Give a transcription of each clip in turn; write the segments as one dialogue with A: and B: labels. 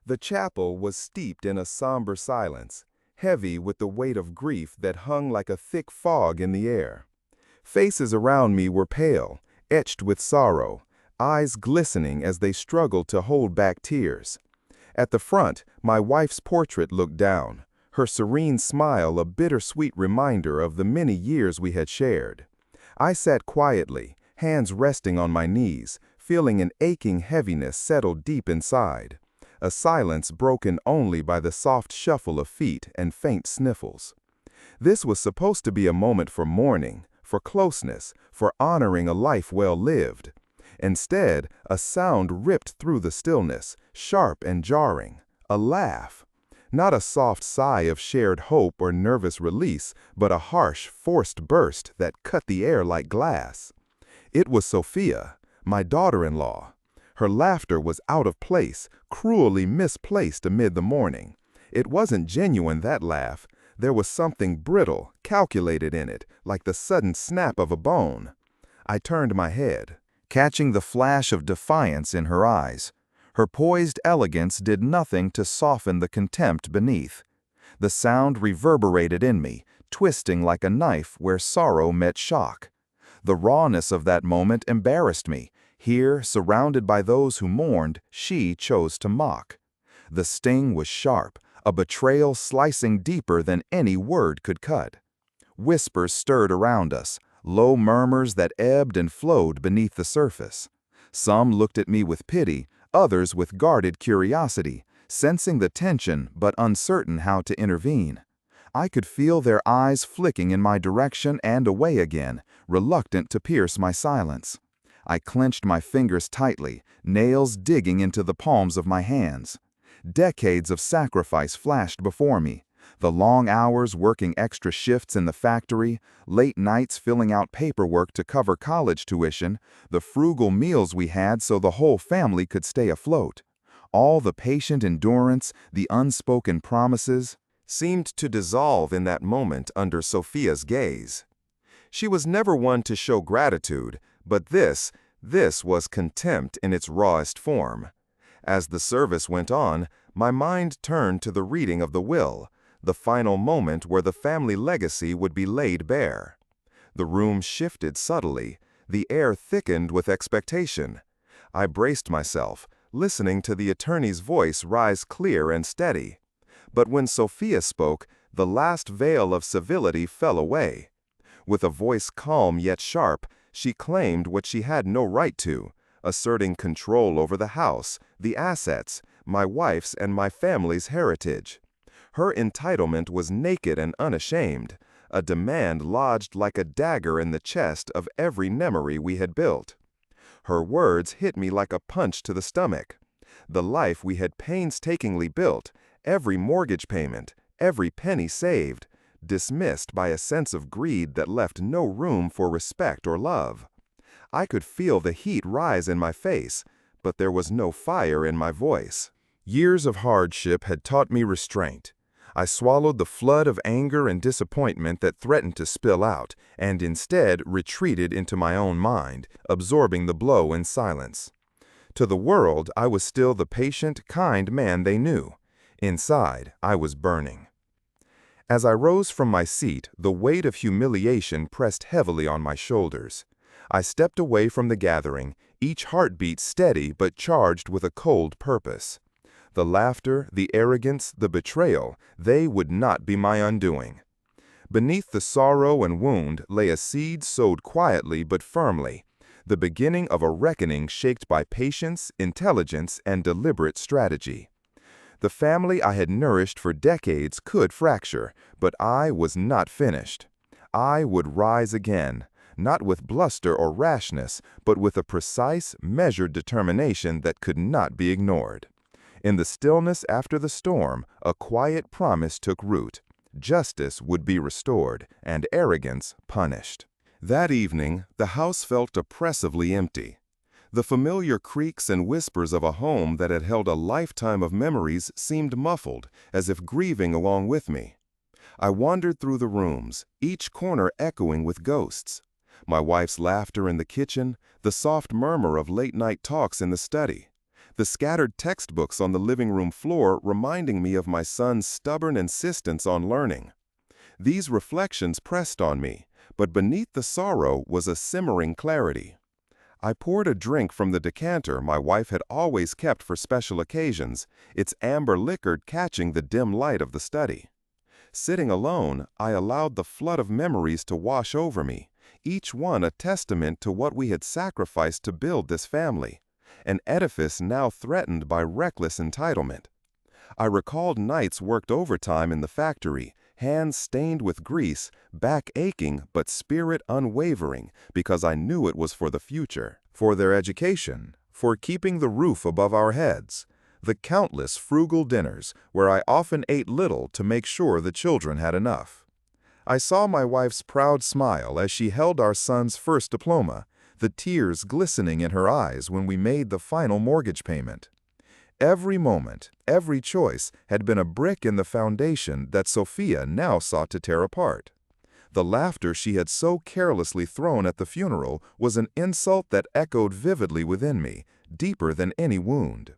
A: The chapel was steeped in a somber silence, heavy with the weight of grief that hung like a thick fog in the air. Faces around me were pale, etched with sorrow, eyes glistening as they struggled to hold back tears. At the front, my wife's portrait looked down, her serene smile a bittersweet reminder of the many years we had shared. I sat quietly, hands resting on my knees, feeling an aching heaviness settle deep inside, a silence broken only by the soft shuffle of feet and faint sniffles. This was supposed to be a moment for mourning, for closeness, for honoring a life well lived. Instead, a sound ripped through the stillness, sharp and jarring, a laugh. Not a soft sigh of shared hope or nervous release, but a harsh, forced burst that cut the air like glass. It was Sophia, my daughter-in-law. Her laughter was out of place, cruelly misplaced amid the mourning. It wasn't genuine, that laugh. There was something brittle, calculated in it, like the sudden snap of a bone. I turned my head, catching the flash of defiance in her eyes. Her poised elegance did nothing to soften the contempt beneath. The sound reverberated in me, twisting like a knife where sorrow met shock. The rawness of that moment embarrassed me. Here, surrounded by those who mourned, she chose to mock. The sting was sharp, a betrayal slicing deeper than any word could cut. Whispers stirred around us, low murmurs that ebbed and flowed beneath the surface. Some looked at me with pity, others with guarded curiosity, sensing the tension but uncertain how to intervene. I could feel their eyes flicking in my direction and away again, reluctant to pierce my silence. I clenched my fingers tightly, nails digging into the palms of my hands. Decades of sacrifice flashed before me. The long hours working extra shifts in the factory, late nights filling out paperwork to cover college tuition, the frugal meals we had so the whole family could stay afloat. All the patient endurance, the unspoken promises, seemed to dissolve in that moment under Sophia's gaze. She was never one to show gratitude, but this was contempt in its rawest form. As the service went on, my mind turned to the reading of the will, the final moment where the family legacy would be laid bare. The room shifted subtly, the air thickened with expectation. I braced myself, listening to the attorney's voice rise clear and steady. But when Sophia spoke, the last veil of civility fell away. With a voice calm yet sharp, she claimed what she had no right to, asserting control over the house, the assets, my wife's and my family's heritage. Her entitlement was naked and unashamed, a demand lodged like a dagger in the chest of every memory we had built. Her words hit me like a punch to the stomach. The life we had painstakingly built, every mortgage payment, every penny saved, dismissed by a sense of greed that left no room for respect or love. I could feel the heat rise in my face, but there was no fire in my voice. Years of hardship had taught me restraint. I swallowed the flood of anger and disappointment that threatened to spill out, and instead retreated into my own mind, absorbing the blow in silence. To the world, I was still the patient, kind man they knew. Inside, I was burning. As I rose from my seat, the weight of humiliation pressed heavily on my shoulders. I stepped away from the gathering, each heartbeat steady but charged with a cold purpose. The laughter, the arrogance, the betrayal, they would not be my undoing. Beneath the sorrow and wound lay a seed sowed quietly but firmly, the beginning of a reckoning shaped by patience, intelligence, and deliberate strategy. The family I had nourished for decades could fracture, but I was not finished. I would rise again, not with bluster or rashness, but with a precise, measured determination that could not be ignored. In the stillness after the storm, a quiet promise took root. Justice would be restored, and arrogance punished. That evening, the house felt oppressively empty. The familiar creaks and whispers of a home that had held a lifetime of memories seemed muffled, as if grieving along with me. I wandered through the rooms, each corner echoing with ghosts. My wife's laughter in the kitchen, the soft murmur of late-night talks in the study. the scattered textbooks on the living room floor reminding me of my son's stubborn insistence on learning. These reflections pressed on me, but beneath the sorrow was a simmering clarity. I poured a drink from the decanter my wife had always kept for special occasions, its amber liquor catching the dim light of the study. Sitting alone, I allowed the flood of memories to wash over me, each one a testament to what we had sacrificed to build this family, an edifice now threatened by reckless entitlement. I recalled nights worked overtime in the factory, hands stained with grease, back aching but spirit unwavering because I knew it was for the future, for their education, for keeping the roof above our heads, the countless frugal dinners where I often ate little to make sure the children had enough. I saw my wife's proud smile as she held our son's first diploma, the tears glistening in her eyes when we made the final mortgage payment. Every moment, every choice had been a brick in the foundation that Sophia now sought to tear apart. The laughter she had so carelessly thrown at the funeral was an insult that echoed vividly within me, deeper than any wound.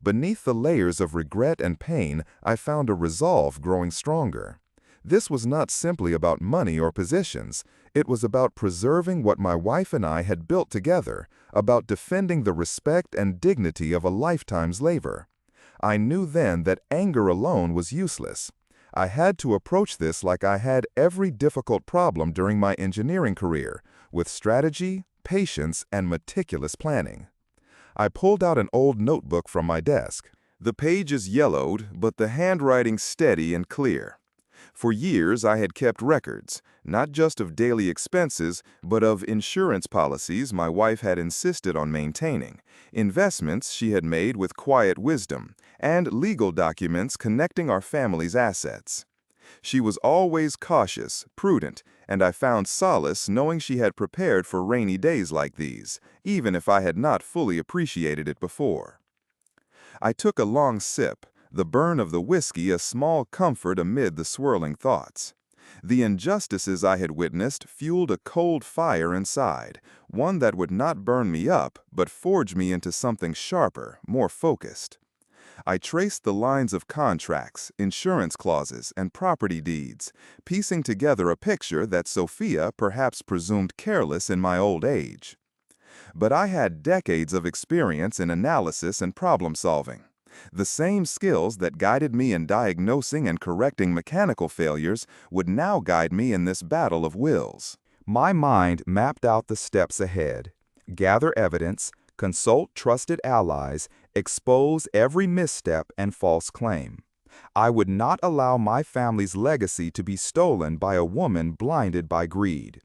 A: Beneath the layers of regret and pain, I found a resolve growing stronger. This was not simply about money or positions. It was about preserving what my wife and I had built together, about defending the respect and dignity of a lifetime's labor. I knew then that anger alone was useless. I had to approach this like I had every difficult problem during my engineering career, with strategy, patience, and meticulous planning. I pulled out an old notebook from my desk. The pages yellowed, but the handwriting steady and clear. For years, I had kept records, not just of daily expenses, but of insurance policies my wife had insisted on maintaining, investments she had made with quiet wisdom, and legal documents connecting our family's assets. She was always cautious, prudent, and I found solace knowing she had prepared for rainy days like these, even if I had not fully appreciated it before. I took a long sip, the burn of the whiskey a small comfort amid the swirling thoughts. The injustices I had witnessed fueled a cold fire inside, one that would not burn me up, but forge me into something sharper, more focused. I traced the lines of contracts, insurance clauses, and property deeds, piecing together a picture that Sophia perhaps presumed careless in my old age. But I had decades of experience in analysis and problem solving. The same skills that guided me in diagnosing and correcting mechanical failures would now guide me in this battle of wills. My mind mapped out the steps ahead. Gather evidence, consult trusted allies, expose every misstep and false claim. I would not allow my family's legacy to be stolen by a woman blinded by greed.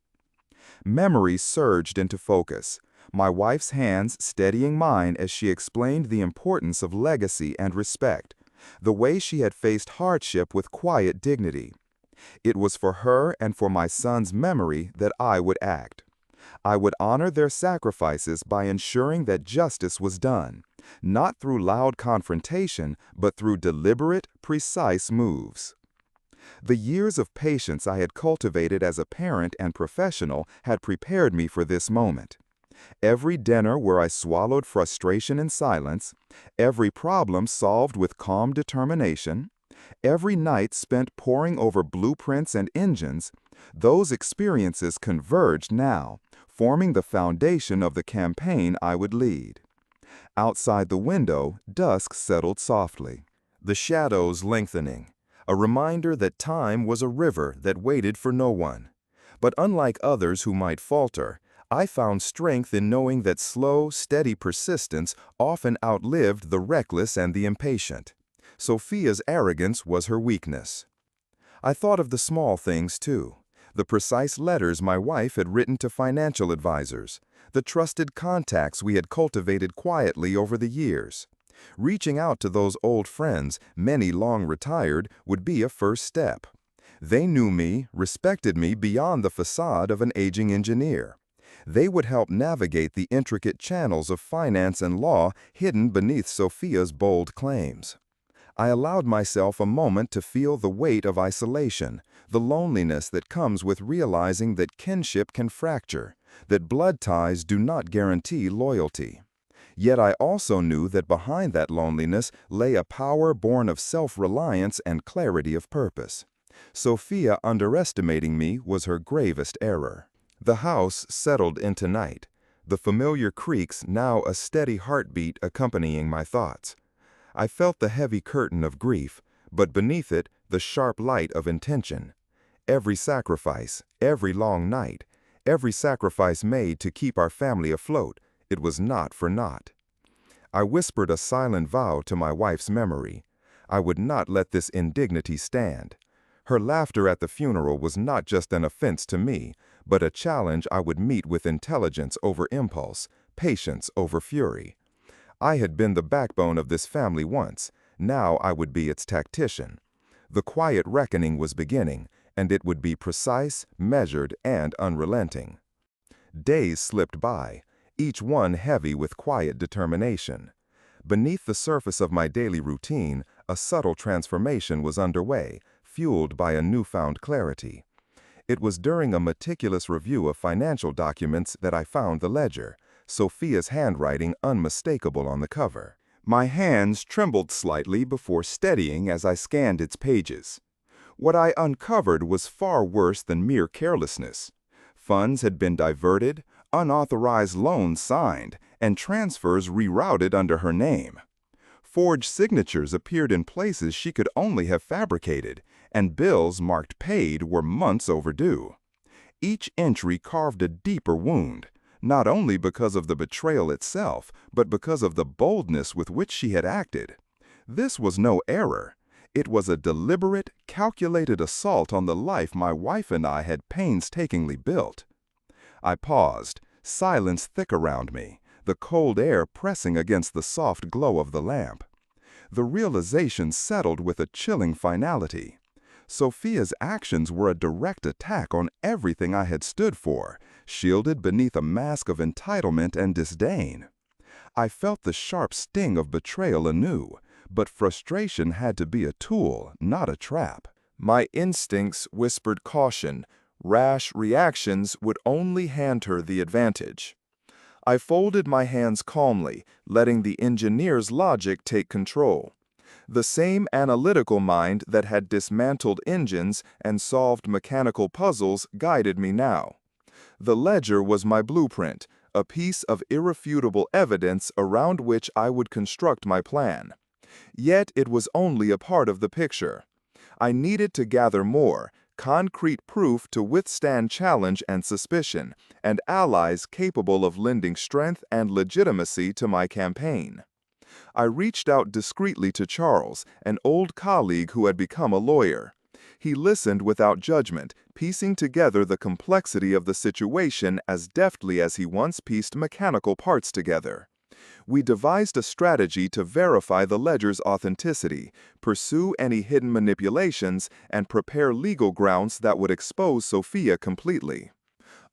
A: Memory surged into focus, my wife's hands steadying mine as she explained the importance of legacy and respect, the way she had faced hardship with quiet dignity. It was for her and for my son's memory that I would act. I would honor their sacrifices by ensuring that justice was done, not through loud confrontation, but through deliberate, precise moves. The years of patience I had cultivated as a parent and professional had prepared me for this moment. Every dinner where I swallowed frustration in silence, every problem solved with calm determination, every night spent poring over blueprints and engines, those experiences converged now, forming the foundation of the campaign I would lead. Outside the window, dusk settled softly, the shadows lengthening, a reminder that time was a river that waited for no one. But unlike others who might falter, I found strength in knowing that slow, steady persistence often outlived the reckless and the impatient. Sophia's arrogance was her weakness. I thought of the small things, too. The precise letters my wife had written to financial advisors, the trusted contacts we had cultivated quietly over the years. Reaching out to those old friends, many long retired, would be a first step. They knew me, respected me beyond the facade of an aging engineer. They would help navigate the intricate channels of finance and law hidden beneath Sophia's bold claims. I allowed myself a moment to feel the weight of isolation, the loneliness that comes with realizing that kinship can fracture, that blood ties do not guarantee loyalty. Yet I also knew that behind that loneliness lay a power born of self-reliance and clarity of purpose. Sophia underestimating me was her gravest error. The house settled into night, the familiar creaks now a steady heartbeat accompanying my thoughts. I felt the heavy curtain of grief, but beneath it the sharp light of intention. Every sacrifice, every long night, every sacrifice made to keep our family afloat, it was not for naught. I whispered a silent vow to my wife's memory. I would not let this indignity stand. Her laughter at the funeral was not just an offense to me, but a challenge I would meet with intelligence over impulse, patience over fury. I had been the backbone of this family once. Now I would be its tactician. The quiet reckoning was beginning, and it would be precise, measured, and unrelenting. Days slipped by, each one heavy with quiet determination. Beneath the surface of my daily routine, a subtle transformation was underway, fueled by a newfound clarity. It was during a meticulous review of financial documents that I found the ledger, Sophia's handwriting unmistakable on the cover. My hands trembled slightly before steadying as I scanned its pages. What I uncovered was far worse than mere carelessness. Funds had been diverted, unauthorized loans signed, and transfers rerouted under her name. Forged signatures appeared in places she could only have fabricated, and bills marked paid were months overdue. Each entry carved a deeper wound, not only because of the betrayal itself, but because of the boldness with which she had acted. This was no error. It was a deliberate, calculated assault on the life my wife and I had painstakingly built. I paused, silence thick around me, the cold air pressing against the soft glow of the lamp. The realization settled with a chilling finality. Sophia's actions were a direct attack on everything I had stood for, shielded beneath a mask of entitlement and disdain. I felt the sharp sting of betrayal anew, but frustration had to be a tool, not a trap. My instincts whispered caution. Rash reactions would only hand her the advantage. I folded my hands calmly, letting the engineer's logic take control. The same analytical mind that had dismantled engines and solved mechanical puzzles guided me now. The ledger was my blueprint, a piece of irrefutable evidence around which I would construct my plan. Yet it was only a part of the picture. I needed to gather more, concrete proof to withstand challenge and suspicion, and allies capable of lending strength and legitimacy to my campaign. I reached out discreetly to Charles, an old colleague who had become a lawyer. He listened without judgment, piecing together the complexity of the situation as deftly as he once pieced mechanical parts together. We devised a strategy to verify the ledger's authenticity, pursue any hidden manipulations, and prepare legal grounds that would expose Sophia completely.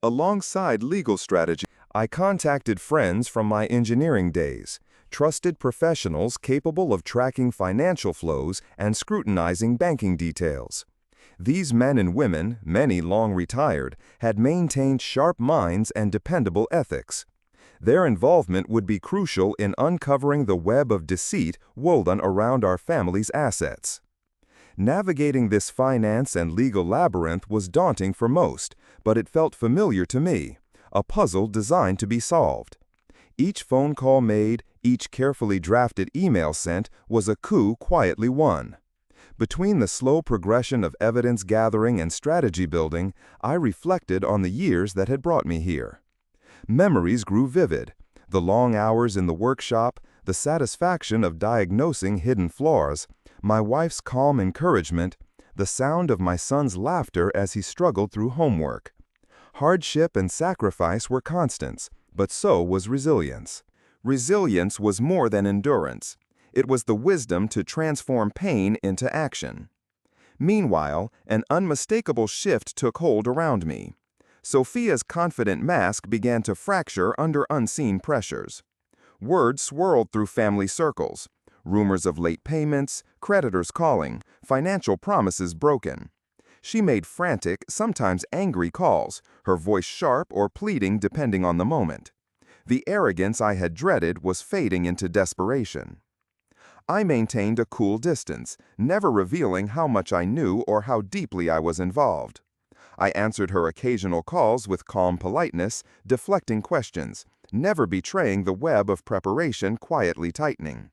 A: Alongside legal strategy, I contacted friends from my engineering days, trusted professionals capable of tracking financial flows and scrutinizing banking details. These men and women, many long retired, had maintained sharp minds and dependable ethics. Their involvement would be crucial in uncovering the web of deceit woven around our family's assets. Navigating this finance and legal labyrinth was daunting for most, but it felt familiar to me, a puzzle designed to be solved. Each phone call made, each carefully drafted email sent was a coup quietly won. Between the slow progression of evidence gathering and strategy building, I reflected on the years that had brought me here. Memories grew vivid. The long hours in the workshop, the satisfaction of diagnosing hidden flaws, my wife's calm encouragement, the sound of my son's laughter as he struggled through homework. Hardship and sacrifice were constants, but so was resilience. Resilience was more than endurance. It was the wisdom to transform pain into action. Meanwhile, an unmistakable shift took hold around me. Sophia's confident mask began to fracture under unseen pressures. Word swirled through family circles. Rumors of late payments, creditors calling, financial promises broken. She made frantic, sometimes angry calls, her voice sharp or pleading depending on the moment. The arrogance I had dreaded was fading into desperation. I maintained a cool distance, never revealing how much I knew or how deeply I was involved. I answered her occasional calls with calm politeness, deflecting questions, never betraying the web of preparation quietly tightening.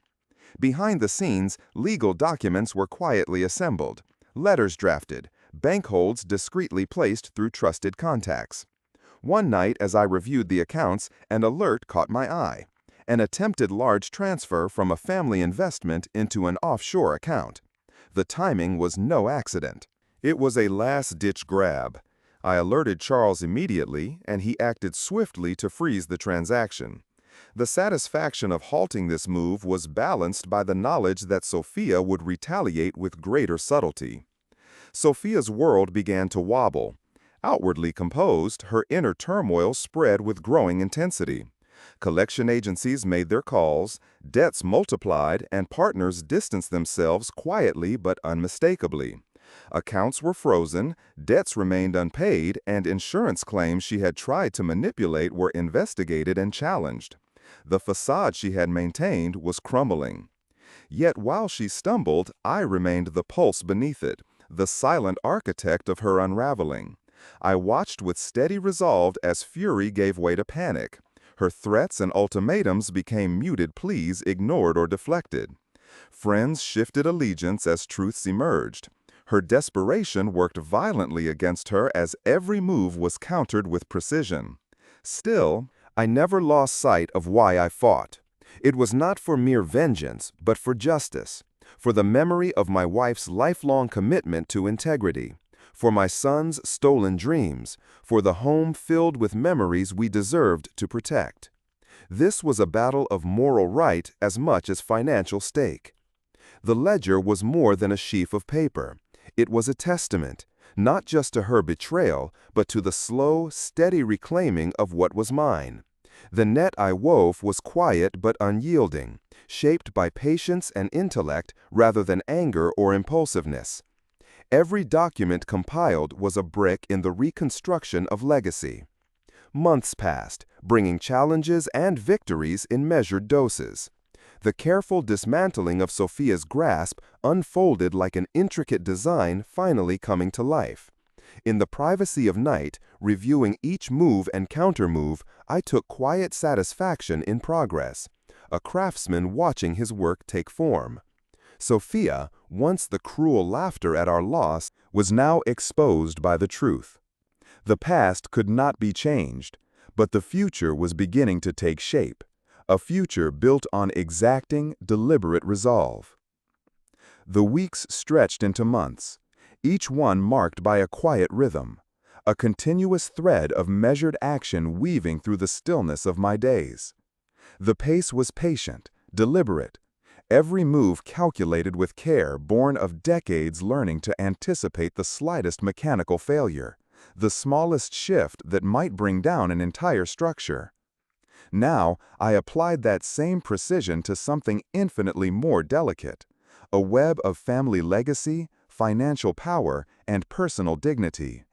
A: Behind the scenes, legal documents were quietly assembled, letters drafted, bank holds discreetly placed through trusted contacts. One night, as I reviewed the accounts, an alert caught my eye. An attempted large transfer from a family investment into an offshore account. The timing was no accident. It was a last-ditch grab. I alerted Charles immediately, and he acted swiftly to freeze the transaction. The satisfaction of halting this move was balanced by the knowledge that Sophia would retaliate with greater subtlety. Sophia's world began to wobble. Outwardly composed, her inner turmoil spread with growing intensity. Collection agencies made their calls, debts multiplied, and partners distanced themselves quietly but unmistakably. Accounts were frozen, debts remained unpaid, and insurance claims she had tried to manipulate were investigated and challenged. The facade she had maintained was crumbling. Yet while she stumbled, I remained the pulse beneath it, the silent architect of her unraveling. I watched with steady resolve as fury gave way to panic. Her threats and ultimatums became muted pleas ignored or deflected. Friends shifted allegiance as truths emerged. Her desperation worked violently against her as every move was countered with precision. Still, I never lost sight of why I fought. It was not for mere vengeance, but for justice, for the memory of my wife's lifelong commitment to integrity, for my son's stolen dreams, for the home filled with memories we deserved to protect. This was a battle of moral right as much as financial stake. The ledger was more than a sheaf of paper. It was a testament, not just to her betrayal, but to the slow, steady reclaiming of what was mine. The net I wove was quiet but unyielding, shaped by patience and intellect rather than anger or impulsiveness. Every document compiled was a brick in the reconstruction of legacy. Months passed, bringing challenges and victories in measured doses. The careful dismantling of Sophia's grasp unfolded like an intricate design finally coming to life. In the privacy of night, reviewing each move and countermove, I took quiet satisfaction in progress, a craftsman watching his work take form. Sophia, once the cruel laughter at our loss, was now exposed by the truth. The past could not be changed, but the future was beginning to take shape, a future built on exacting, deliberate resolve. The weeks stretched into months, each one marked by a quiet rhythm, a continuous thread of measured action weaving through the stillness of my days. The pace was patient, deliberate, every move calculated with care born of decades learning to anticipate the slightest mechanical failure, the smallest shift that might bring down an entire structure. Now, I applied that same precision to something infinitely more delicate, a web of family legacy, financial power, and personal dignity.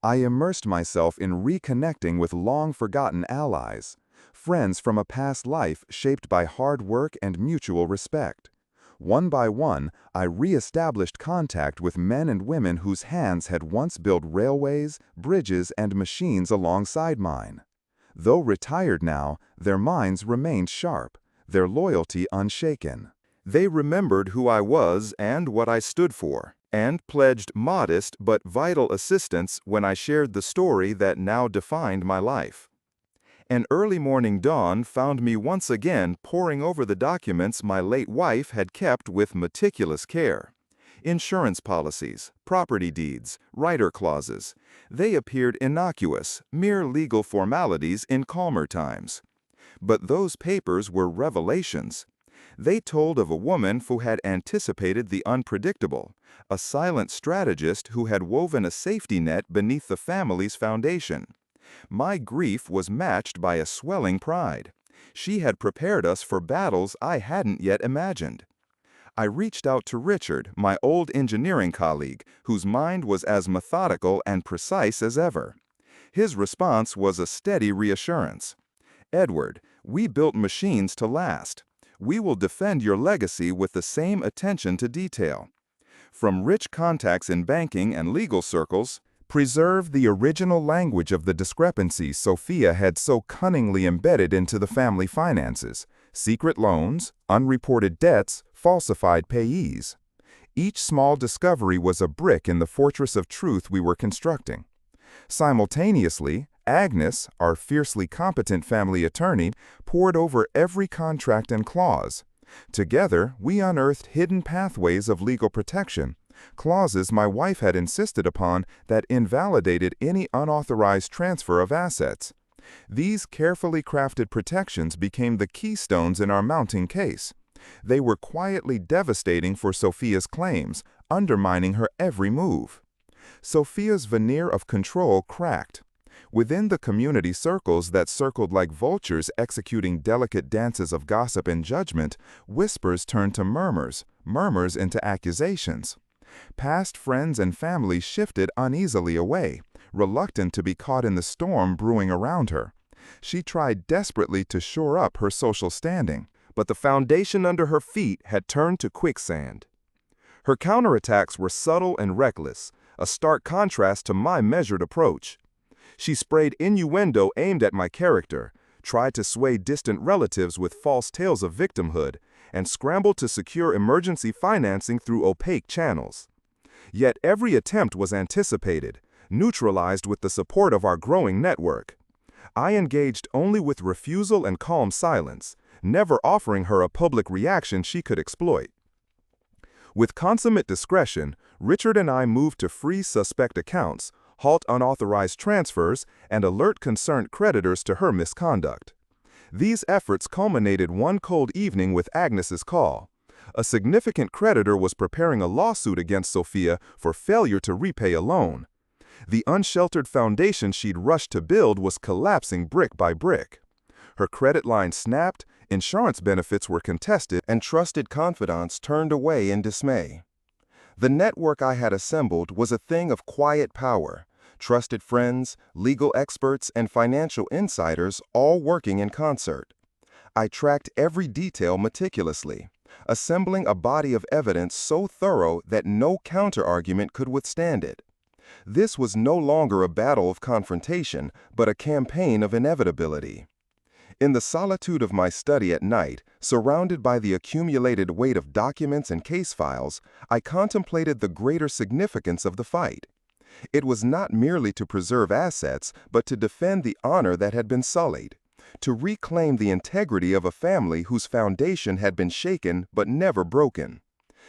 A: I immersed myself in reconnecting with long-forgotten allies, friends from a past life shaped by hard work and mutual respect. One by one, I re-established contact with men and women whose hands had once built railways, bridges, and machines alongside mine. Though retired now, their minds remained sharp, their loyalty unshaken. They remembered who I was and what I stood for, and pledged modest but vital assistance when I shared the story that now defined my life. An early morning dawn found me once again poring over the documents my late wife had kept with meticulous care. Insurance policies, property deeds, rider clauses. They appeared innocuous, mere legal formalities in calmer times. But those papers were revelations. They told of a woman who had anticipated the unpredictable, a silent strategist who had woven a safety net beneath the family's foundation. My grief was matched by a swelling pride. She had prepared us for battles I hadn't yet imagined. I reached out to Richard, my old engineering colleague, whose mind was as methodical and precise as ever. His response was a steady reassurance. "Edward, we built machines to last. We will defend your legacy with the same attention to detail." From rich contacts in banking and legal circles, preserve the original language of the discrepancies Sophia had so cunningly embedded into the family finances: secret loans, unreported debts, falsified payees. Each small discovery was a brick in the fortress of truth we were constructing. Simultaneously, Agnes, our fiercely competent family attorney, pored over every contract and clause. Together, we unearthed hidden pathways of legal protection, clauses my wife had insisted upon that invalidated any unauthorized transfer of assets. These carefully crafted protections became the keystones in our mounting case. They were quietly devastating for Sophia's claims, undermining her every move. Sophia's veneer of control cracked. Within the community circles that circled like vultures executing delicate dances of gossip and judgment, whispers turned to murmurs, murmurs into accusations. Past friends and family shifted uneasily away, reluctant to be caught in the storm brewing around her. She tried desperately to shore up her social standing, but the foundation under her feet had turned to quicksand. Her counterattacks were subtle and reckless, a stark contrast to my measured approach. She sprayed innuendo aimed at my character, tried to sway distant relatives with false tales of victimhood, and scrambled to secure emergency financing through opaque channels. Yet every attempt was anticipated, neutralized with the support of our growing network. I engaged only with refusal and calm silence, never offering her a public reaction she could exploit. With consummate discretion, Richard and I moved to freeze suspect accounts, halt unauthorized transfers, and alert concerned creditors to her misconduct. These efforts culminated one cold evening with Agnes's call. A significant creditor was preparing a lawsuit against Sophia for failure to repay a loan. The unsheltered foundation she'd rushed to build was collapsing brick by brick. Her credit line snapped, insurance benefits were contested, and trusted confidants turned away in dismay. The network I had assembled was a thing of quiet power. Trusted friends, legal experts, and financial insiders all working in concert. I tracked every detail meticulously, assembling a body of evidence so thorough that no counterargument could withstand it. This was no longer a battle of confrontation, but a campaign of inevitability. In the solitude of my study at night, surrounded by the accumulated weight of documents and case files, I contemplated the greater significance of the fight. It was not merely to preserve assets, but to defend the honor that had been sullied, to reclaim the integrity of a family whose foundation had been shaken but never broken.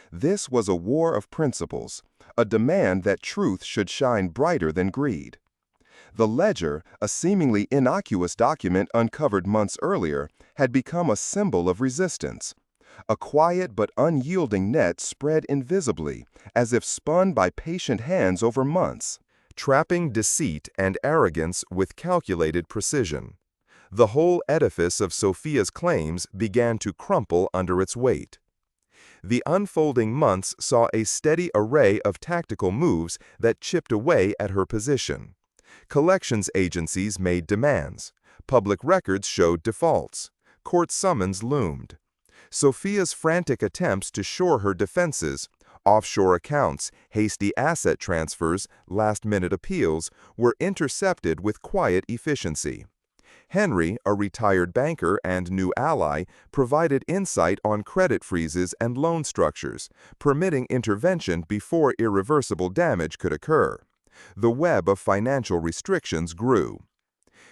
A: This was a war of principles, a demand that truth should shine brighter than greed. The ledger, a seemingly innocuous document uncovered months earlier, had become a symbol of resistance. A quiet but unyielding net spread invisibly, as if spun by patient hands over months, trapping deceit and arrogance with calculated precision. The whole edifice of Sophia's claims began to crumple under its weight. The unfolding months saw a steady array of tactical moves that chipped away at her position. Collections agencies made demands. Public records showed defaults. Court summons loomed. Sophia's frantic attempts to shore her defenses, offshore accounts, hasty asset transfers, last-minute appeals, were intercepted with quiet efficiency. Henry, a retired banker and new ally, provided insight on credit freezes and loan structures, permitting intervention before irreversible damage could occur. The web of financial restrictions grew.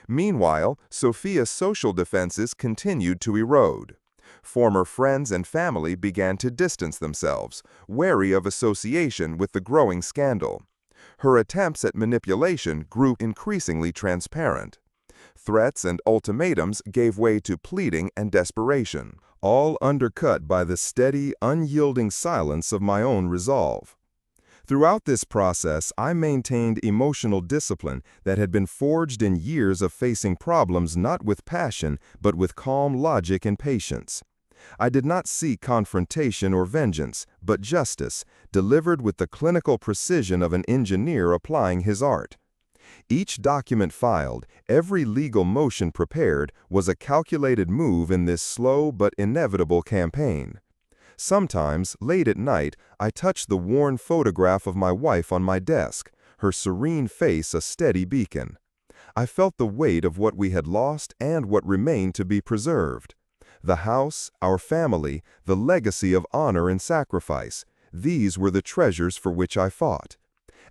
A: Meanwhile, Sophia's social defenses continued to erode. Former friends and family began to distance themselves, wary of association with the growing scandal. Her attempts at manipulation grew increasingly transparent. Threats and ultimatums gave way to pleading and desperation, all undercut by the steady, unyielding silence of my own resolve. Throughout this process, I maintained emotional discipline that had been forged in years of facing problems not with passion, but with calm logic and patience. I did not seek confrontation or vengeance, but justice, delivered with the clinical precision of an engineer applying his art. Each document filed, every legal motion prepared was a calculated move in this slow but inevitable campaign. Sometimes, late at night, I touched the worn photograph of my wife on my desk, her serene face a steady beacon. I felt the weight of what we had lost and what remained to be preserved. The house, our family, the legacy of honor and sacrifice, these were the treasures for which I fought.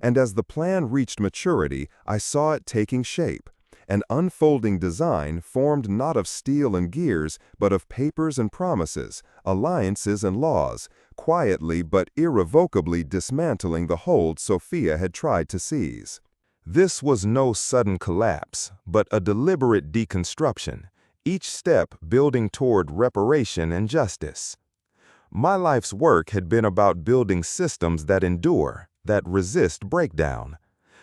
A: And as the plan reached maturity, I saw it taking shape. An unfolding design formed not of steel and gears, but of papers and promises, alliances and laws, quietly but irrevocably dismantling the hold Sophia had tried to seize. This was no sudden collapse, but a deliberate deconstruction, each step building toward reparation and justice. My life's work had been about building systems that endure, that resist breakdown.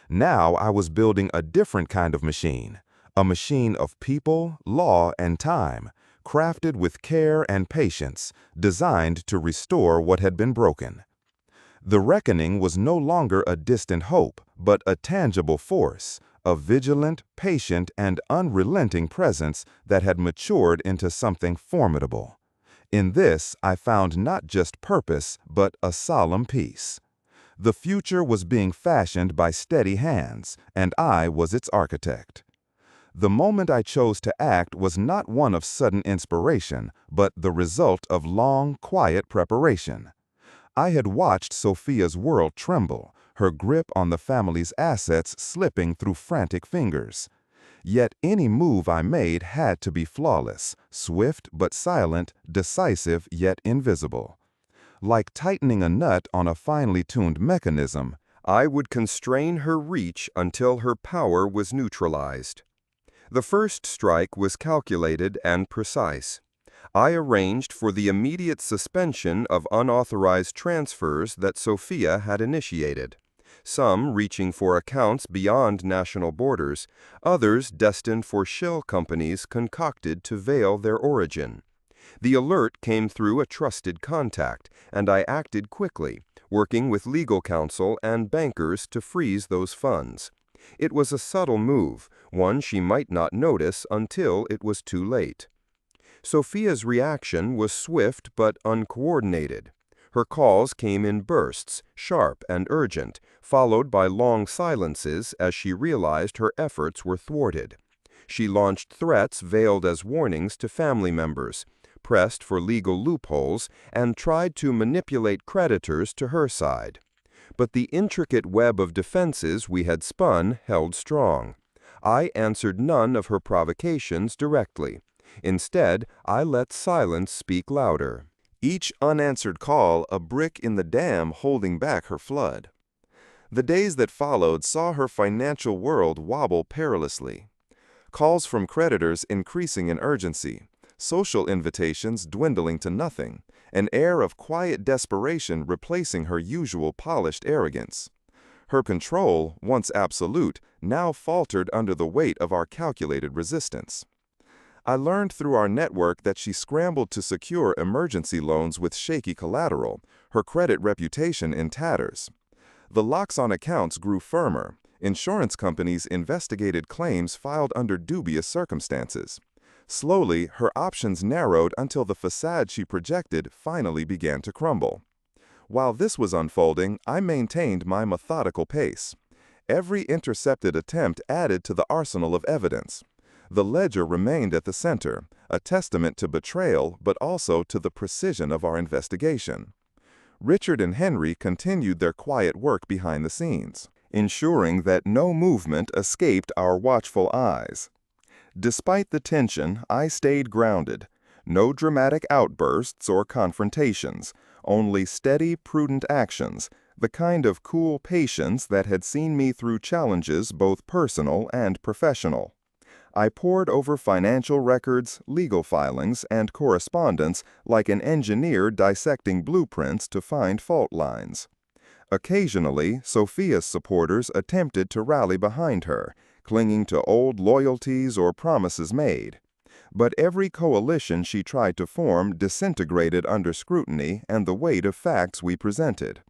A: Now I was building a different kind of machine, a machine of people, law, and time, crafted with care and patience, designed to restore what had been broken. The reckoning was no longer a distant hope, but a tangible force, a vigilant, patient, and unrelenting presence that had matured into something formidable. In this, I found not just purpose, but a solemn peace. The future was being fashioned by steady hands, and I was its architect. The moment I chose to act was not one of sudden inspiration, but the result of long, quiet preparation. I had watched Sophia's world tremble, her grip on the family's assets slipping through frantic fingers. Yet any move I made had to be flawless, swift but silent, decisive yet invisible. Like tightening a nut on a finely tuned mechanism, I would constrain her reach until her power was neutralized. The first strike was calculated and precise. I arranged for the immediate suspension of unauthorized transfers that Sophia had initiated, some reaching for accounts beyond national borders, others destined for shell companies concocted to veil their origin. The alert came through a trusted contact, and I acted quickly, working with legal counsel and bankers to freeze those funds. It was a subtle move, one she might not notice until it was too late. Sophia's reaction was swift but uncoordinated. Her calls came in bursts, sharp and urgent, followed by long silences as she realized her efforts were thwarted. She launched threats veiled as warnings to family members, pressed for legal loopholes, and tried to manipulate creditors to her side. But the intricate web of defenses we had spun held strong. I answered none of her provocations directly. Instead, I let silence speak louder. Each unanswered call a brick in the dam holding back her flood. The days that followed saw her financial world wobble perilously. Calls from creditors increasing in urgency, social invitations dwindling to nothing, an air of quiet desperation replacing her usual polished arrogance. Her control, once absolute, now faltered under the weight of our calculated resistance. I learned through our network that she scrambled to secure emergency loans with shaky collateral, her credit reputation in tatters. The locks on accounts grew firmer. Insurance companies investigated claims filed under dubious circumstances. Slowly, her options narrowed until the facade she projected finally began to crumble. While this was unfolding, I maintained my methodical pace. Every intercepted attempt added to the arsenal of evidence. The ledger remained at the center, a testament to betrayal but also to the precision of our investigation. Richard and Henry continued their quiet work behind the scenes, ensuring that no movement escaped our watchful eyes. Despite the tension, I stayed grounded. No dramatic outbursts or confrontations, only steady, prudent actions, the kind of cool patience that had seen me through challenges both personal and professional. I pored over financial records, legal filings, and correspondence like an engineer dissecting blueprints to find fault lines. Occasionally, Sophia's supporters attempted to rally behind her, clinging to old loyalties or promises made. But every coalition she tried to form disintegrated under scrutiny and the weight of facts we presented.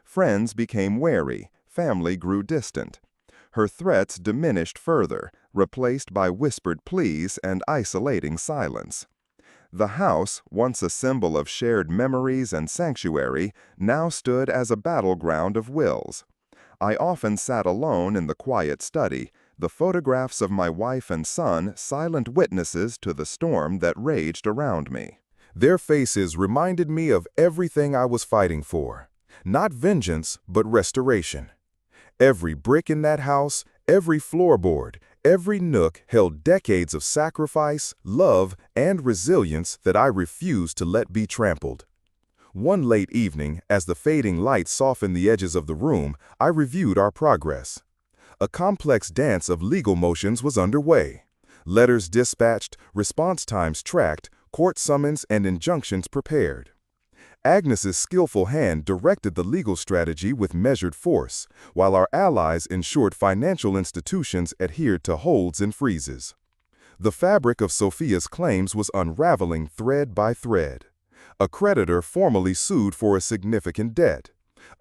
A: Friends became wary, family grew distant. Her threats diminished further, replaced by whispered pleas and isolating silence. The house, once a symbol of shared memories and sanctuary, now stood as a battleground of wills. I often sat alone in the quiet study, the photographs of my wife and son silent witnesses to the storm that raged around me. Their faces reminded me of everything I was fighting for. Not vengeance, but restoration. Every brick in that house, every floorboard, every nook held decades of sacrifice, love, and resilience that I refused to let be trampled. One late evening, as the fading light softened the edges of the room, I reviewed our progress. A complex dance of legal motions was underway. Letters dispatched, response times tracked, court summons and injunctions prepared. Agnes's skillful hand directed the legal strategy with measured force, while our allies ensured financial institutions adhered to holds and freezes. The fabric of Sophia's claims was unraveling thread by thread. A creditor formally sued for a significant debt.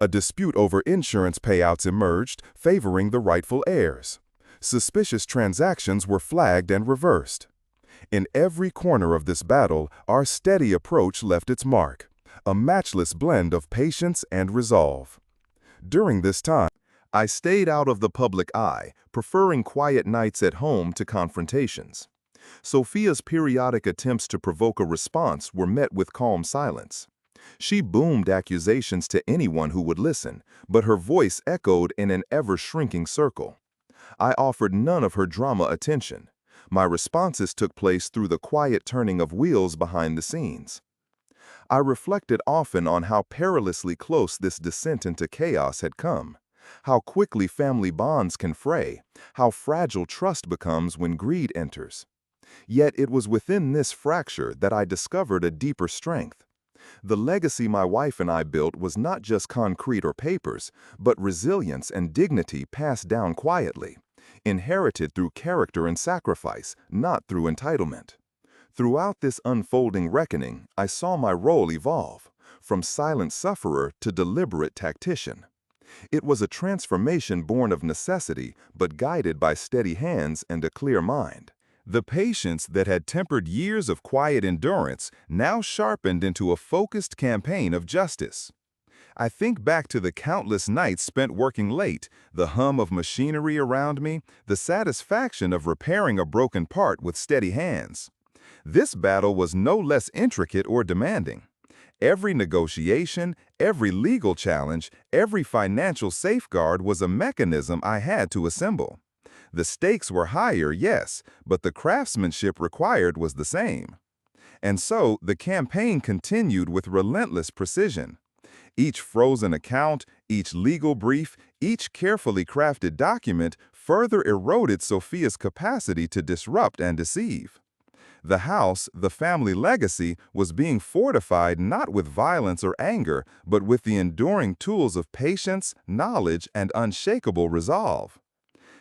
A: A dispute over insurance payouts emerged, favoring the rightful heirs. Suspicious transactions were flagged and reversed. In every corner of this battle, our steady approach left its mark, a matchless blend of patience and resolve. During this time, I stayed out of the public eye, preferring quiet nights at home to confrontations. Sophia's periodic attempts to provoke a response were met with calm silence. She boomed accusations to anyone who would listen, but her voice echoed in an ever-shrinking circle. I offered none of her drama attention. My responses took place through the quiet turning of wheels behind the scenes. I reflected often on how perilously close this descent into chaos had come, how quickly family bonds can fray, how fragile trust becomes when greed enters. Yet it was within this fracture that I discovered a deeper strength. The legacy my wife and I built was not just concrete or papers, but resilience and dignity passed down quietly, inherited through character and sacrifice, not through entitlement. Throughout this unfolding reckoning, I saw my role evolve, from silent sufferer to deliberate tactician. It was a transformation born of necessity, but guided by steady hands and a clear mind. The patience that had tempered years of quiet endurance now sharpened into a focused campaign of justice. I think back to the countless nights spent working late, the hum of machinery around me, the satisfaction of repairing a broken part with steady hands. This battle was no less intricate or demanding. Every negotiation, every legal challenge, every financial safeguard was a mechanism I had to assemble. The stakes were higher, yes, but the craftsmanship required was the same. And so the campaign continued with relentless precision. Each frozen account, each legal brief, each carefully crafted document further eroded Sophia's capacity to disrupt and deceive. The house, the family legacy, was being fortified not with violence or anger, but with the enduring tools of patience, knowledge, and unshakable resolve.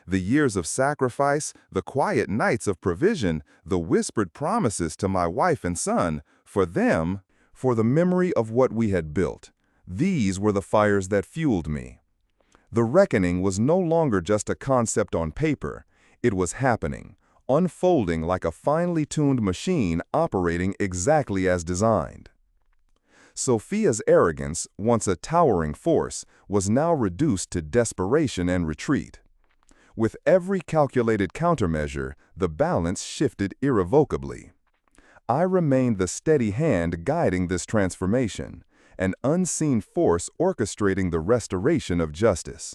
A: The years of sacrifice, the quiet nights of provision, the whispered promises to my wife and son, for them, for the memory of what we had built. These were the fires that fueled me. The reckoning was no longer just a concept on paper. It was happening, unfolding like a finely tuned machine operating exactly as designed. Sophia's arrogance, once a towering force, was now reduced to desperation and retreat. With every calculated countermeasure, the balance shifted irrevocably. I remained the steady hand guiding this transformation, an unseen force orchestrating the restoration of justice.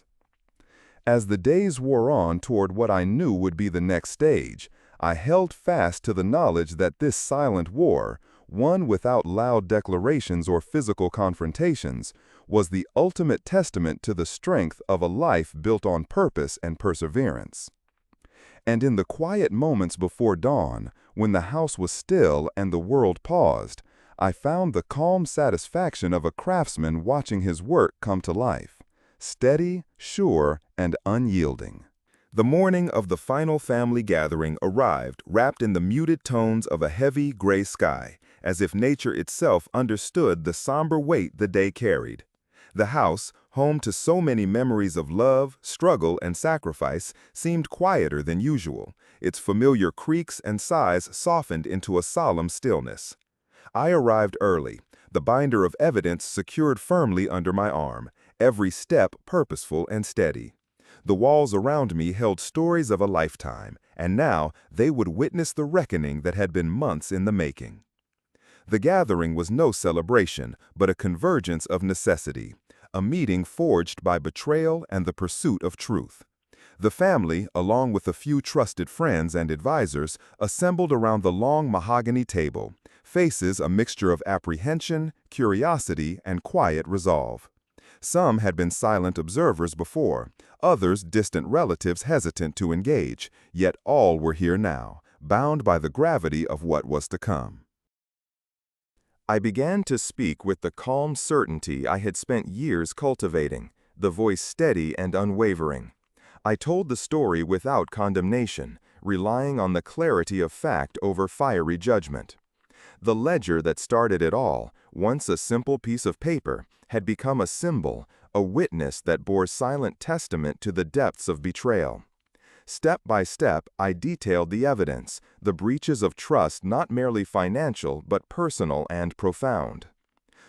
A: As the days wore on toward what I knew would be the next stage, I held fast to the knowledge that this silent war, one without loud declarations or physical confrontations, was the ultimate testament to the strength of a life built on purpose and perseverance. And in the quiet moments before dawn, when the house was still and the world paused, I found the calm satisfaction of a craftsman watching his work come to life, steady, sure, and unyielding. The morning of the final family gathering arrived wrapped in the muted tones of a heavy, gray sky, as if nature itself understood the somber weight the day carried. The house, home to so many memories of love, struggle, and sacrifice, seemed quieter than usual, its familiar creaks and sighs softened into a solemn stillness. I arrived early, the binder of evidence secured firmly under my arm, every step purposeful and steady. The walls around me held stories of a lifetime, and now they would witness the reckoning that had been months in the making. The gathering was no celebration, but a convergence of necessity, a meeting forged by betrayal and the pursuit of truth. The family, along with a few trusted friends and advisors, assembled around the long mahogany table, faces a mixture of apprehension, curiosity, and quiet resolve. Some had been silent observers before, others distant relatives hesitant to engage, yet all were here now, bound by the gravity of what was to come. I began to speak with the calm certainty I had spent years cultivating, the voice steady and unwavering. I told the story without condemnation, relying on the clarity of fact over fiery judgment. The ledger that started it all, once a simple piece of paper, had become a symbol, a witness that bore silent testament to the depths of betrayal. Step by step, I detailed the evidence, the breaches of trust not merely financial but personal and profound.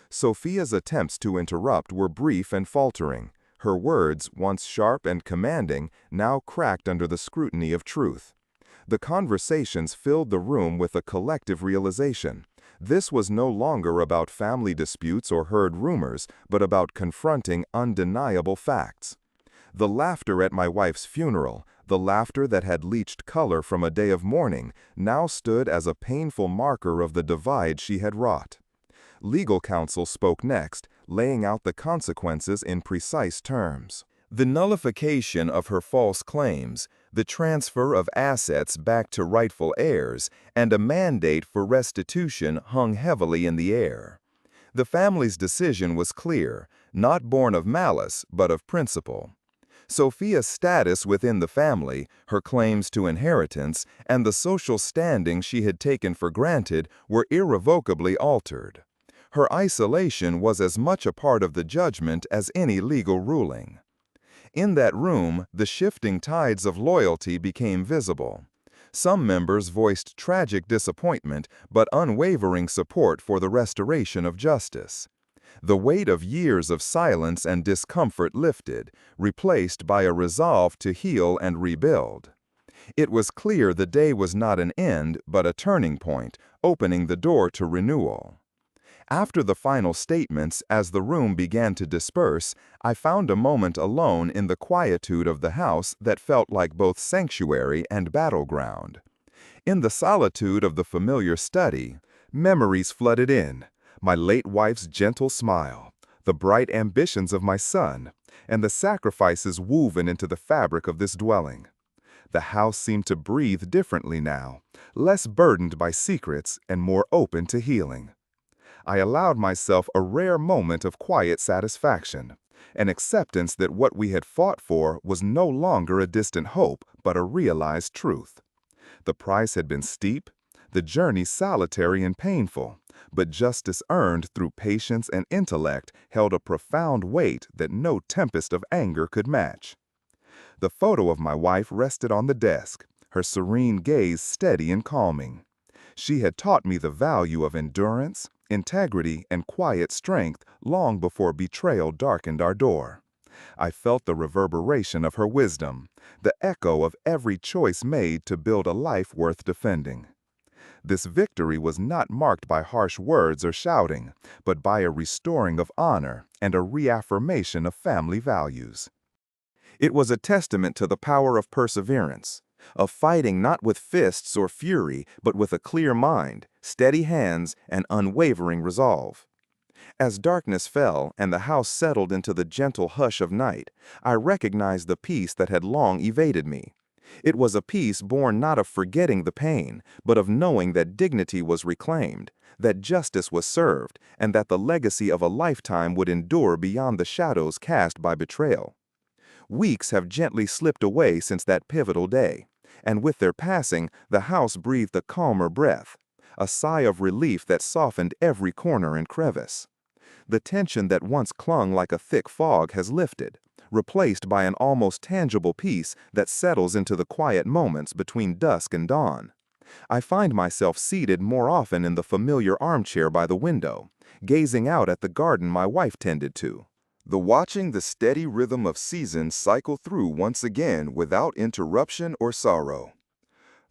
A: Sophia's attempts to interrupt were brief and faltering. Her words, once sharp and commanding, now cracked under the scrutiny of truth. The conversations filled the room with a collective realization. This was no longer about family disputes or heard rumors, but about confronting undeniable facts. The laughter at my wife's funeral, the laughter that had leached color from a day of mourning, now stood as a painful marker of the divide she had wrought. Legal counsel spoke next, laying out the consequences in precise terms. The nullification of her false claims, the transfer of assets back to rightful heirs, and a mandate for restitution hung heavily in the air. The family's decision was clear, not born of malice, but of principle. Sophia's status within the family, her claims to inheritance, and the social standing she had taken for granted were irrevocably altered. Her isolation was as much a part of the judgment as any legal ruling. In that room, the shifting tides of loyalty became visible. Some members voiced tragic disappointment but unwavering support for the restoration of justice. The weight of years of silence and discomfort lifted, replaced by a resolve to heal and rebuild. It was clear the day was not an end, but a turning point, opening the door to renewal. After the final statements, as the room began to disperse, I found a moment alone in the quietude of the house that felt like both sanctuary and battleground. In the solitude of the familiar study, memories flooded in. My late wife's gentle smile, the bright ambitions of my son, and the sacrifices woven into the fabric of this dwelling. The house seemed to breathe differently now, less burdened by secrets and more open to healing. I allowed myself a rare moment of quiet satisfaction, an acceptance that what we had fought for was no longer a distant hope, but a realized truth. The price had been steep, the journey solitary and painful, but justice earned through patience and intellect held a profound weight that no tempest of anger could match. The photo of my wife rested on the desk, her serene gaze steady and calming. She had taught me the value of endurance, integrity, and quiet strength long before betrayal darkened our door. I felt the reverberation of her wisdom, the echo of every choice made to build a life worth defending. This victory was not marked by harsh words or shouting, but by a restoring of honor and a reaffirmation of family values. It was a testament to the power of perseverance, of fighting not with fists or fury, but with a clear mind, steady hands, and unwavering resolve. As darkness fell and the house settled into the gentle hush of night, I recognized the peace that had long evaded me. It was a peace born not of forgetting the pain, but of knowing that dignity was reclaimed, that justice was served, and that the legacy of a lifetime would endure beyond the shadows cast by betrayal. Weeks have gently slipped away since that pivotal day, and with their passing, the house breathed a calmer breath, a sigh of relief that softened every corner and crevice. The tension that once clung like a thick fog has lifted, replaced by an almost tangible peace that settles into the quiet moments between dusk and dawn. I find myself seated more often in the familiar armchair by the window, gazing out at the garden my wife tended to. Watching the steady rhythm of seasons cycle through once again without interruption or sorrow.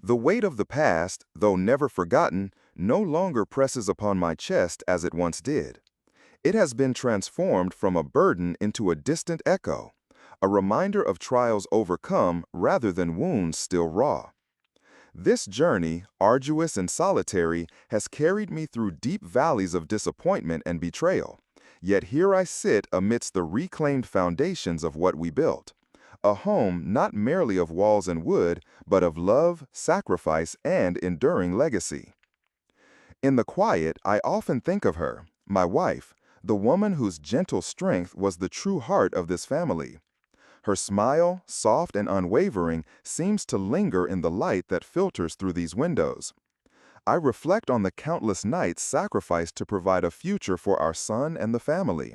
A: The weight of the past, though never forgotten, no longer presses upon my chest as it once did. It has been transformed from a burden into a distant echo, a reminder of trials overcome rather than wounds still raw. This journey, arduous and solitary, has carried me through deep valleys of disappointment and betrayal. Yet here I sit amidst the reclaimed foundations of what we built. A home not merely of walls and wood, but of love, sacrifice, and enduring legacy. In the quiet, I often think of her, my wife, the woman whose gentle strength was the true heart of this family. Her smile, soft and unwavering, seems to linger in the light that filters through these windows. I reflect on the countless nights sacrificed to provide a future for our son and the family.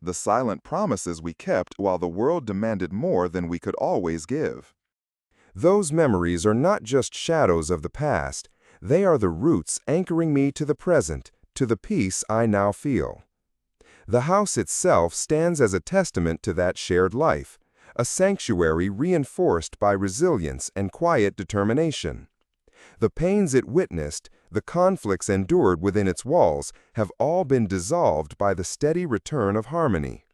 A: The silent promises we kept while the world demanded more than we could always give. Those memories are not just shadows of the past, they are the roots anchoring me to the present, to the peace I now feel. The house itself stands as a testament to that shared life, a sanctuary reinforced by resilience and quiet determination. The pains it witnessed, the conflicts endured within its walls, have all been dissolved by the steady return of harmony.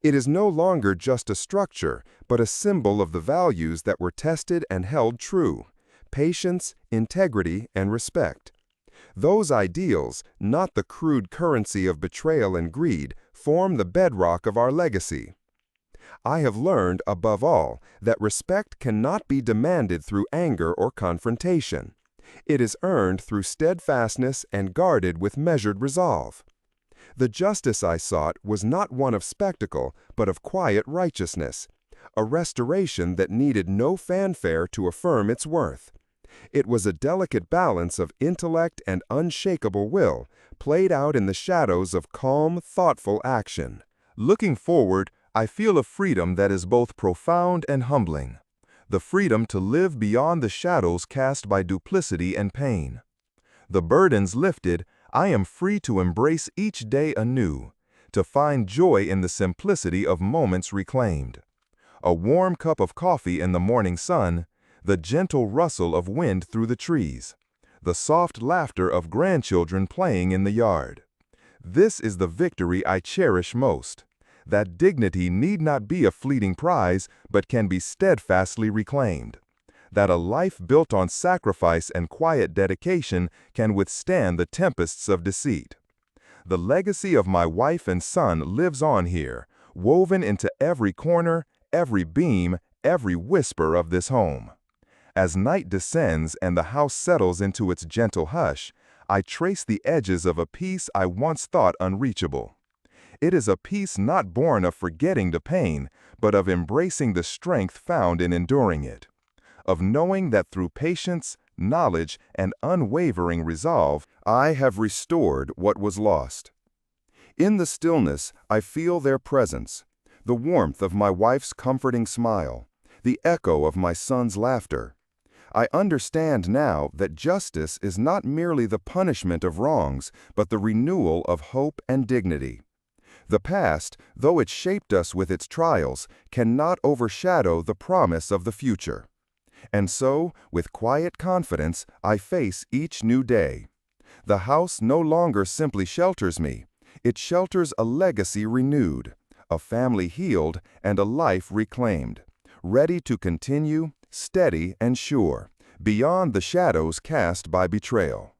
A: It is no longer just a structure, but a symbol of the values that were tested and held true: patience, integrity, and respect. Those ideals, not the crude currency of betrayal and greed, form the bedrock of our legacy. I have learned, above all, that respect cannot be demanded through anger or confrontation. It is earned through steadfastness and guarded with measured resolve. The justice I sought was not one of spectacle, but of quiet righteousness, a restoration that needed no fanfare to affirm its worth. It was a delicate balance of intellect and unshakable will, played out in the shadows of calm, thoughtful action. Looking forward, I feel a freedom that is both profound and humbling. The freedom to live beyond the shadows cast by duplicity and pain. The burdens lifted, I am free to embrace each day anew, to find joy in the simplicity of moments reclaimed. A warm cup of coffee in the morning sun, the gentle rustle of wind through the trees, the soft laughter of grandchildren playing in the yard. This is the victory I cherish most. That dignity need not be a fleeting prize, but can be steadfastly reclaimed. That a life built on sacrifice and quiet dedication can withstand the tempests of deceit. The legacy of my wife and son lives on here, woven into every corner, every beam, every whisper of this home. As night descends and the house settles into its gentle hush, I trace the edges of a peace I once thought unreachable. It is a peace not born of forgetting the pain, but of embracing the strength found in enduring it. Of knowing that through patience, knowledge, and unwavering resolve, I have restored what was lost. In the stillness, I feel their presence, the warmth of my wife's comforting smile, the echo of my son's laughter. I understand now that justice is not merely the punishment of wrongs, but the renewal of hope and dignity. The past, though it shaped us with its trials, cannot overshadow the promise of the future. And so, with quiet confidence, I face each new day. The house no longer simply shelters me. It shelters a legacy renewed, a family healed, and a life reclaimed, ready to continue, steady and sure, beyond the shadows cast by betrayal.